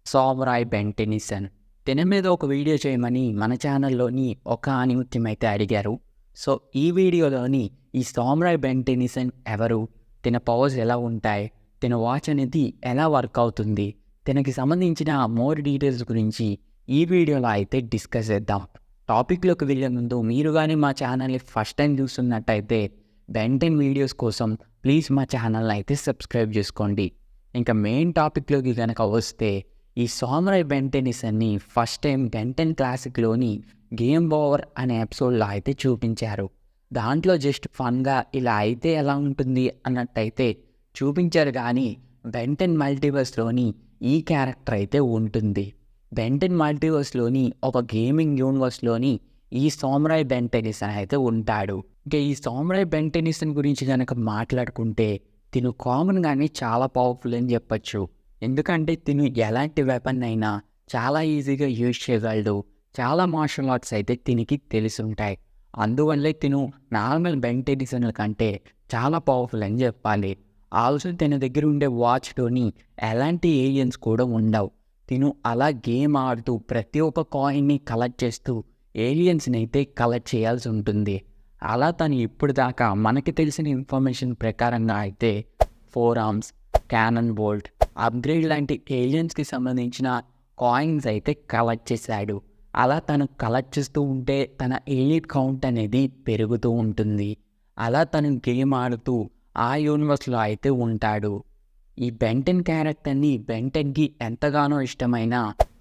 సామురాయ్ Ben Tennyson తిన మీద ఒక వీడియో చేయమని మన ఛానల్లోని ఒక ఆనిముత్యం అయితే అడిగారు. సో ఈ వీడియోలోని ఈ సామురాయ్ బెన్ టెన్నిసన్ ఎవరు, తిన పవర్స్ ఎలా ఉంటాయి, తిన వాచ్ అనేది ఎలా వర్క్ అవుతుంది, తినకి సంబంధించిన మోర్ డీటెయిల్స్ గురించి ఈ వీడియోలో అయితే డిస్కస్ చేద్దాం. టాపిక్లోకి వెళ్ళే ముందు మీరు కానీ మా ఛానల్ని ఫస్ట్ టైం చూస్తున్నట్టయితే బెన్ 10 వీడియోస్ కోసం ప్లీజ్ మా ఛానల్ని అయితే సబ్స్క్రైబ్ చేసుకోండి. ఇంకా మెయిన్ టాపిక్లోకి కనుక వస్తే ఈ సామురాయ్ బెన్ టెన్నిసన్ని ఫస్ట్ టైం బెన్ 10 క్లాసిక్లోని గేమ్ ఓవర్ అనే ఎపిసోడ్లో అయితే చూపించారు. దాంట్లో జస్ట్ ఫన్గా ఇలా అయితే ఎలా ఉంటుంది అన్నట్టయితే చూపించారు, కానీ బెన్ 10 మల్టీవర్స్లోని ఈ క్యారెక్టర్ అయితే ఉంటుంది. బెన్ 10 మల్టీవర్స్లోని ఒక గేమింగ్ యూనివర్స్లోని ఈ సామురాయ్ బెన్ టెన్నిసన్ అయితే ఉంటాడు. ఇంకా ఈ సామురాయ్ బెన్ టెన్నిసన్ గురించి కనుక మాట్లాడుకుంటే తిను కామన్గానే చాలా పవర్ఫుల్ అని చెప్పచ్చు. ఎందుకంటే తిను ఎలాంటి వెపన్ అయినా చాలా ఈజీగా యూజ్ చేయగలడు. చాలా మార్షల్ ఆర్ట్స్ అయితే తినికి తెలిసి ఉంటాయి. అందువల్లే తిను నార్మల్ బెన్ టెన్నిసన్ల కంటే చాలా పవర్ఫుల్ అని చెప్పాలి. ఆల్సో తన దగ్గర ఉండే వాచ్లోని ఎలాంటి ఏలియన్స్ కూడా ఉండవు. తిను అలా గేమ్ ఆడుతూ ప్రతి ఒక్క కాయిన్ని కలెక్ట్ చేస్తూ ఏలియన్స్ని అయితే కలెక్ట్ చేయాల్సి ఉంటుంది. అలా తను ఇప్పుడు దాకా మనకి తెలిసిన ఇన్ఫర్మేషన్ ప్రకారంగా అయితే 4 ఆర్మ్స్, క్యానన్ బోల్ట్, అప్గ్రేడ్ లాంటి ఏలియన్స్కి సంబంధించిన కాయిన్స్ అయితే కలెక్ట్ చేశాడు. అలా తను కలెక్ట్ చేస్తూ ఉంటే తన ఎలీట్ కౌంట్ అనేది పెరుగుతూ ఉంటుంది. అలా తను గేమ్ ఆడుతూ ఆ యూనివర్స్లో అయితే ఉంటాడు. ఈ బెన్ 10 క్యారెక్టర్ని బెన్ 10కి ఎంతగానో ఇష్టమైన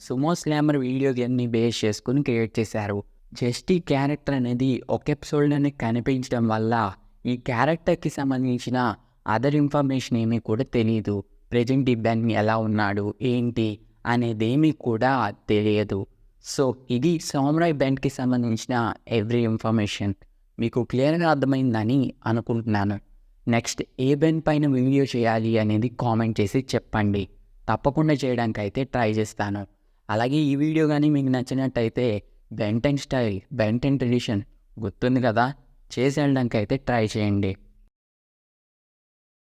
సుమో స్లామర్ వీడియో గేమ్ని బేస్ చేసుకుని క్రియేట్ చేశారు. జస్ట్ ఈ క్యారెక్టర్ అనేది ఒక ఎపిసోడ్లోనే కనిపించడం వల్ల ఈ క్యారెక్టర్కి సంబంధించిన అదర్ ఇన్ఫర్మేషన్ ఏమీ కూడా తెలియదు. ప్రజెంట్ ఈ బెన్ ఎలా ఉన్నాడు ఏంటి అనేదేమీ కూడా తెలియదు. సో ఇది సామురాయ్ బెన్కి సంబంధించిన ఎవ్రీ ఇన్ఫర్మేషన్ మీకు క్లియర్గా అర్థమైందని అనుకుంటున్నాను. నెక్స్ట్ ఏ బెన్ పైన వీడియో చేయాలి అనేది కామెంట్ చేసి చెప్పండి. తప్పకుండా చేయడానికి అయితే ట్రై చేస్తాను. అలాగే ఈ వీడియో కానీ మీకు నచ్చినట్టయితే బెన్ 10 స్టైల్, బెన్ 10 ట్రెడిషన్ గుర్తుంది కదా, చేసి వెళ్ళడానికి అయితే ట్రై చేయండి.